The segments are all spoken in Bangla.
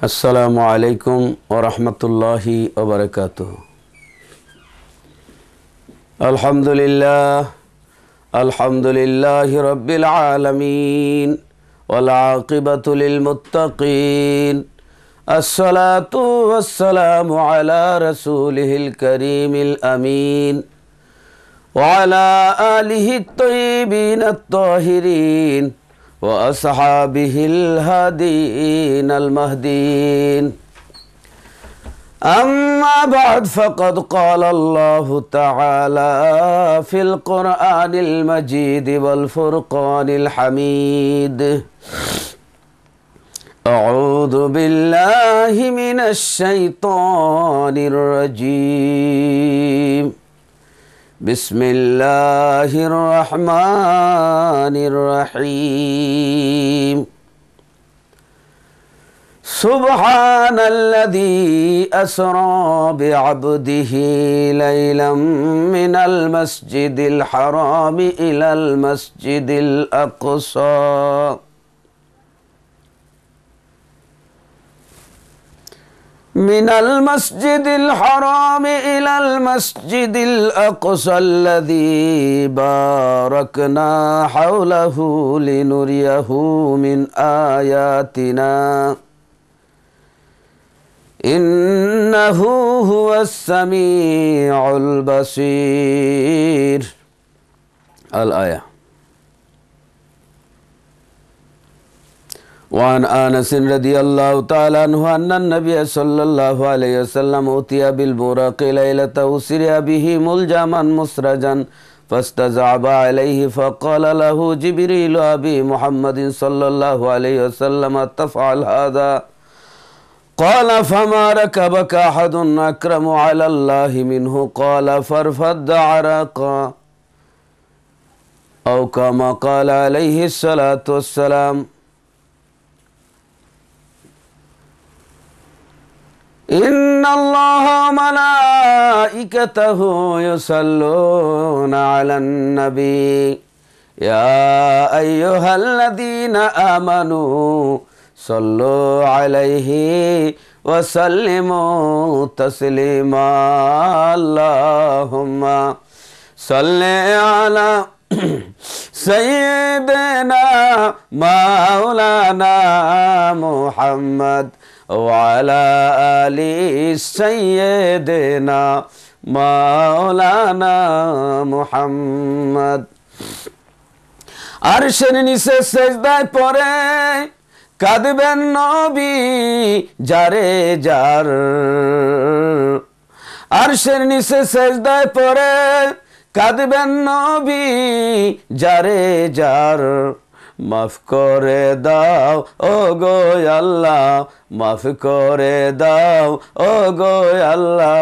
আসসালামু আলাইকুম ওয়া রাহমাতুল্লাহি ওয়া বারাকাতুহু। আলহামদুলিল্লাহি রাব্বিল আলামিন ওয়াল আকিবাতু লিল মুত্তাকিন। আসসালাতু ওয়াসসালামু আলা রাসূলিহিল কারীমিল আমিন ওয়া আলা আলিহিত তাইয়্যিবিনাত তাহিরিন وأصحابه الهادين المهديين. أما بعد فقد قال الله تعالى في القرآن المجيد والفرقان الحميد: أعوذ بالله من الشيطان الرجيم. بسم الله الرحمن الرحيم. سبحان الذي أسرى بعبده ليلا من المسجد الحرام إلى المسجد الأقصى من المسجد الحرام إلى المسجد الأقصى الذي باركنا حوله لنريه من آياتنا إنه هو السميع البصير. الآية. وعن أنس رضي الله تعالى عنه أن النبي صلى الله عليه وسلم أتي بالبراق ليلة أسري به ملجما مسرجا فاستزعب عليه فقال له جبريل أبي محمد صلى الله عليه وسلم تفعل هذا؟ قال فما ركبك أحد أكرم على الله منه؟ قال فارفد عراقا أو كما قال عليه الصلاة والسلام. إن الله وملائكته يصلون على النبي يا أيها الذين آمنوا صلوا عليه وسلموا تسليما. اللهم صل على سيدنا مولانا محمد وعلى آل سيدنا مولانا محمد. আরশের নিচে সিজদায় পড়ে কাঁদবেন নবী যারে যার। আরশের নিচে সিজদায় পড়ে কাঁদবেন নবী যারে যার। মাফ করে দাও ও গো আল্লাহ, মাফ করে দাও ও গো আল্লাহ,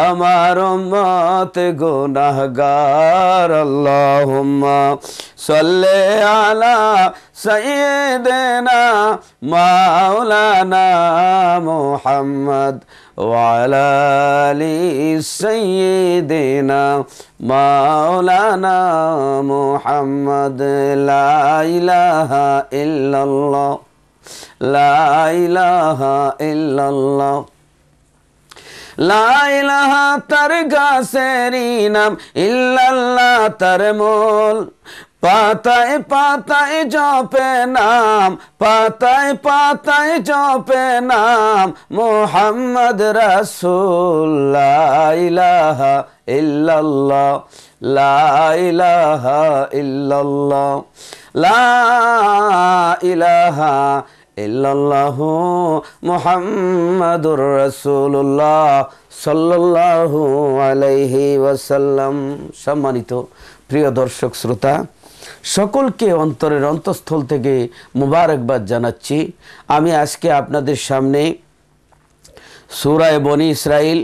আমার উম্মত গুনাহগার। আল্লাহুম্মা সাল্লি আলা সাইয়্যিদিনা মাওলানা মুহাম্মদ ওয়া আলা আলি সাইয়্যিদিনা মাওলানা মুহাম্মদ। লা ইলাহা ইল্লাল্লাহ, লা ইলাহা ইল্লাল্লাহ, লা ইলাহা তার গাছেরই নাম, ইল্লাল্লাহ তার মূল। পাতায় পাতায় জপে নাম, পাতায় পাতায় জপে নাম মুহাম্মদ রাসূল। লা ইলাহা ইল্লাল্লাহ, লা ইলাহা ইল্লাল্লাহ, লা ইলাহা ইল্লাল্লাহু মুহাম্মাদুর রাসূলুল্লাহ সাল্লাল্লাহু আলাইহি ওয়াসাল্লাম। সম্মানিত প্রিয় দর্শক শ্রোতা, সকলকে অন্তরের অন্তঃস্থল থেকে মুবারকবাদ জানাচ্ছি। আমি আজকে আপনাদের সামনে সূরা বনী ইসরাইল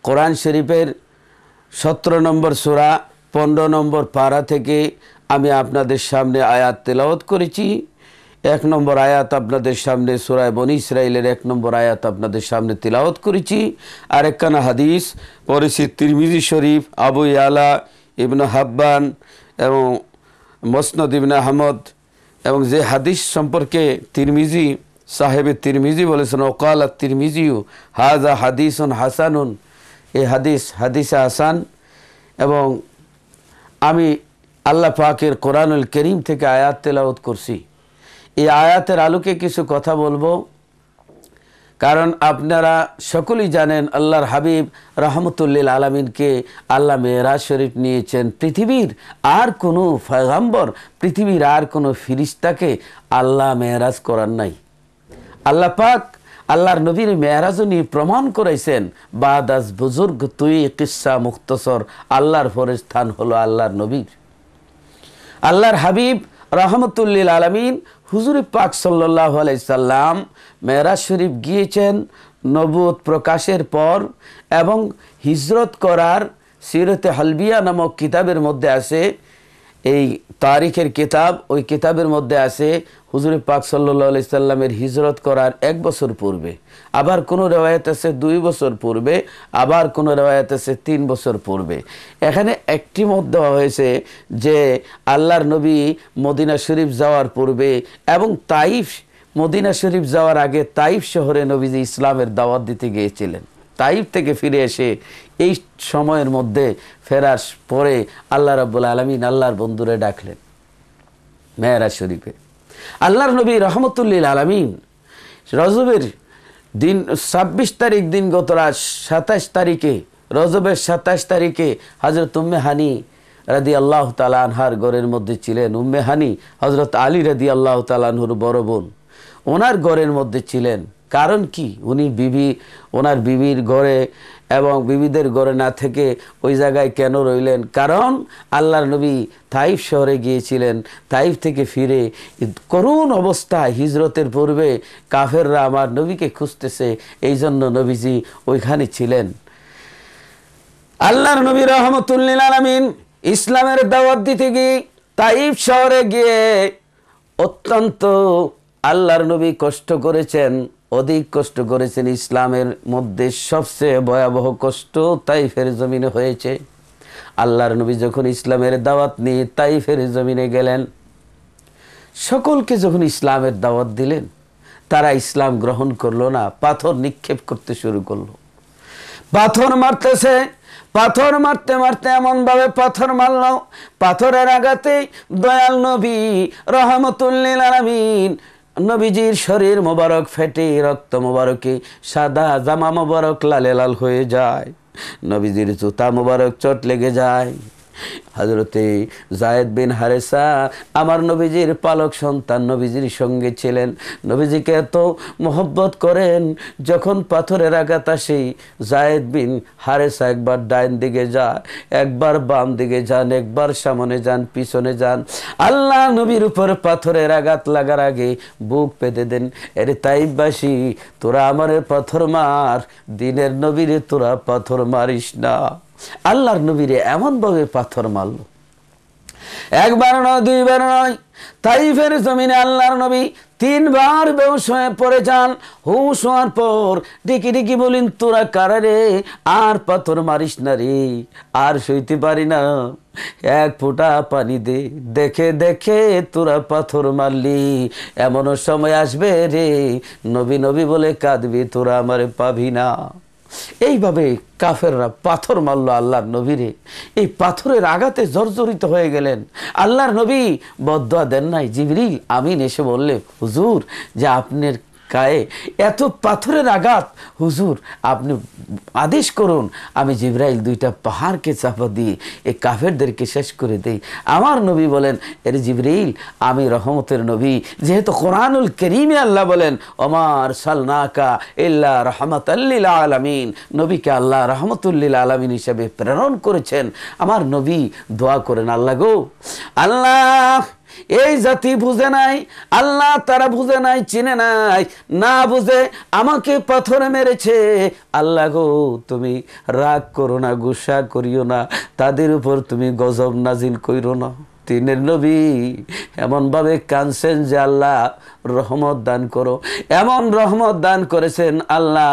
কোরআন শরীফের 17 নম্বর সূরা 15 নম্বর পারা থেকে আমি আপনাদের সামনে আয়াত তেলাওয়াত করেছি। 1 নম্বর আয়াত আপনাদের সামনে সূরা বনী ইসরাইলের 1 নম্বর আয়াত আপনাদের সামনে তেলাওয়াত করেছি। আর একখানা হাদিস পড়েছি তিরমিজি শরীফ, আবু ইয়ালা, ইবনে হাব্বান এবং মুসনাদ ইবনে আহমদ, এবং যে হাদিস সম্পর্কে তিরমিজি সাহেবে তিরমিজি বলেছেন, ওকাল তিরমিজিউ হাজা হাদিসুন হাসানুন, এই হাদিসে হাসান। এবং আমি আল্লাহ পাকের কোরআনুল করিম থেকে আয়াত তেলাওয়াত করছি। এই আয়াতের আলোকে কিছু কথা বলবো, কারণ আপনারা সকলেই জানেন আল্লাহর হাবিব রহমতুল্লিল আলমিনকে আল্লাহ মেরাজ শরীফ নিয়েছেন। পৃথিবীর আর কোনো পয়গম্বর, পৃথিবীর আর কোনো ফিরিস্তাকে আল্লাহ মেরাজ করার নাই। আল্লাহ পাক আল্লাহর নবীর মেরাজও নিয়ে প্রমাণ করেছেন, বাদাস বুজুর্গ তুই কিসা মুখতসর, আল্লাহর পরের স্থান হলো আল্লাহর নবীর। আল্লাহর হাবিব রহমতুল্লিল আলমিন হুজুর পাক সাল্লাল্লাহু আলাইহি সাল্লাম মেরাজ শরীফ গিয়েছেন নবুয়ত প্রকাশের পর, এবং হিজরত করার সিরতে হালবিয়া নামক কিতাবের মধ্যে আছে, এই তারিখের কিতাব, ওই কিতাবের মধ্যে আছে হুজুর পাক সাল্লাল্লাহু আলাইহি সাল্লামের হিজরত করার 1 বছর পূর্বে, আবার কোনো রেওয়ায়েত আছে 2 বছর পূর্বে, আবার কোনো রেওয়ায়েত আছে 3 বছর পূর্বে। এখানে একটি মত দেওয়া হয়েছে যে আল্লাহর নবী মদিনা শরীফ যাওয়ার পূর্বে এবং তাইফ, মদিনা শরীফ যাওয়ার আগে তাইফ শহরে নবীজি ইসলামের দাওয়াত দিতে গিয়েছিলেন। তাইফ থেকে ফিরে এসে এই সময়ের মধ্যে ফেরার পরে আল্লাহ রাব্বুল আলামিন আল্লাহর বন্ধুরে ডাকলেন মেরাজ শরীফে। আল্লাহর নবী রহমতুল্লিল আলামিন রজবের দিন 26 তারিখ দিন গত রাত 27 তারিখে, রজবের 27 তারিখে হযরত উম্মে হানি রাদিয়াল্লাহু তাআলা আনহার ঘরের মধ্যে ছিলেন। উম্মে হানি হযরত আলী রাদিয়াল্লাহু তাআলা আনহুর বড় বোন, ওনার ঘরের মধ্যে ছিলেন। কারণ কি, উনি ওনার বিবির ঘরে এবং বিবিদের ঘরে না থেকে ওই জায়গায় কেন রইলেন? কারণ আল্লাহর নবী তাইফ শহরে গিয়েছিলেন। তাইফ থেকে ফিরে করুণ অবস্থায় হিজরতের পূর্বে কাফেররা আমার নবীকে খুঁজতেছে, এই জন্য নবীজি ওইখানে ছিলেন। আল্লাহর নবী রহমতুল্লিল আলামিন ইসলামের দাওয়াত দিতে গিয়ে তাইফ শহরে গিয়ে অত্যন্ত আল্লাহর নবী কষ্ট করেছেন, অধিক কষ্ট করেছেন। ইসলামের মধ্যে সবচেয়ে ভয়াবহ কষ্ট তাইফের জমিনে হয়েছে। আল্লাহর নবী যখন ইসলামের দাওয়াত নিয়ে তাইফের জমিনে গেলেন, সকলকে যখন ইসলামের দাওয়াত দিলেন, তারা ইসলাম গ্রহণ করলো না, পাথর নিক্ষেপ করতে শুরু করলো। পাথর মারতেছে, পাথর মারতে মারতে এমনভাবে পাথর মারল, পাথরের আঘাতে দয়াল নবী রহমতুল্লিল আলামিন নবীজির শরীর মোবারক ফেটে রক্ত মোবারকে সাদা জামা মোবারক লালে লাল হয়ে যায়, নবীজির জুতা মোবারক চোট লেগে যায়। হযরতে যায়েদ বিন হারেসা আমার নবীজির পালক সন্তান নবীজির সঙ্গে ছিলেন, নবীজিকে এত মহব্বত করেন। যখন পাথরের আঘাত আসে, যায়েদ বিন হারেসা একবার ডাইন দিকে যায়, একবার বাম দিকে যান, একবার সামনে যান, পিছনে যান। আল্লাহ নবীর উপর পাথরের আঘাত লাগার আগে বুক পেতে দেন, এরে তাইফবাসী তোরা আমারে পাথর মার, দিনের নবীরে তোরা পাথর মারিস না। আল্লাহর নবীরে এমনভাবে পাথর মারল, একবার নয়, দুইবার নয়। তাইফের জমিনে আল্লাহর নবী 3 বার বেহুশ হয়ে পড়ে যান। হুশ হওয়ার পর ডেকে ডেকে বলেন, তোরা কারা রে? আর পাথর মারিস না রে, আর সইতে পারি না, 1 ফোঁটা পানি দে। দেখে দেখে তোরা পাথর মারলি, এমনও সময় আসবে রে নবী নবী বলে কাঁদবি, তোরা আমারে পাবি না। এইভাবে কাফেররা পাথর মারল আল্লাহর নবীরে। এই পাথরের আঘাতে জর্জরিত হয়ে গেলেন। আল্লাহর নবী বদদুয়া দেন নাই, জিবরিল আমিন এসে বললে, হুজুর যে আপনার গায়ে এত পাথরের আঘাত, হুজুর আপনি আদেশ করুন, আমি জিবরাইল 2টা পাহাড়কে চাপা দিয়ে এই কাফেরদেরকে শেষ করে দেই। আমার নবী বলেন, এর জিবরাইল আমি রহমতের নবী, যেহেতু কোরআনুল কারীমে আল্লাহ বলেন ওমা আরসালনাকা ইল্লা রাহমাতাল লিল আলামিন, নবীকে আল্লাহ রহমতুল্লিল আলামিন হিসেবে প্রেরণ করেছেন। আমার নবী দোয়া করেন, আল্লাহ গো, আল্লাহ এই জাতি বুঝে নাই, আল্লাহ তারা বুঝে নাই, চিনে নাই, না বুঝে আমাকে পাথরে মেরেছে। আল্লাহ গো তুমি রাগ করো না, গুসা করিও না, তাদের উপর তুমি গজব নাজিল কইরো না। তিনের নবী এমনভাবে কাঁদছেন যে আল্লাহ রহমত দান করো। এমন রহমত দান করেছেন আল্লাহ,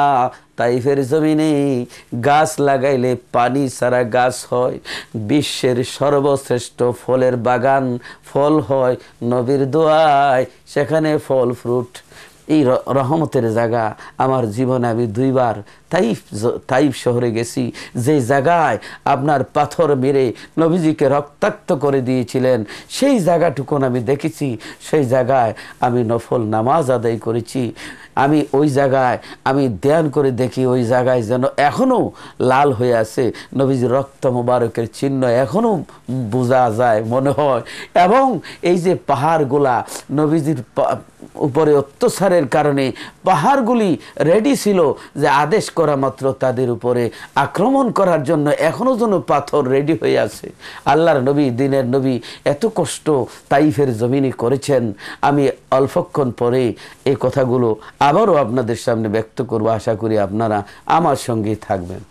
তাইফের জমিনে গাছ লাগাইলে পানি ছাড়া গাছ হয়, বিশ্বের সর্বশ্রেষ্ঠ ফলের বাগান ফল হয় নবীর দোয়ায়, সেখানে ফল ফ্রুট এই রহমতের জায়গা। আমার জীবনে আমি দুইবার তাইফ শহরে গেছি, যে জায়গায় আপনার পাথর মেরে নবীজিকে রক্তাক্ত করে দিয়েছিলেন, সেই জায়গাটুকুন আমি দেখেছি। সেই জায়গায় আমি নফল নামাজ আদায় করেছি। আমি ওই জায়গায় আমি ধ্যান করে দেখি, ওই জায়গায় যেন এখনও লাল হয়ে আছে, নবীজির রক্ত মোবারকের চিহ্ন এখনও বোঝা যায় মনে হয়। এবং এই যে পাহাড়গুলা নবীজির উপরে অত্যাচারের কারণে পাহাড়গুলি রেডি ছিল যে আদেশ করা মাত্র তাদের উপরে আক্রমণ করার জন্য, এখনও যেন পাথর রেডি হয়ে আছে। আল্লাহর নবী, দিনের নবী এত কষ্ট তাইফের জমিনে করেছেন। আমি অল্পক্ষণ পরে এই কথাগুলো আবারও আপনাদের সামনে ব্যক্ত করব। আশা করি আপনারা আমার সঙ্গেই থাকবেন।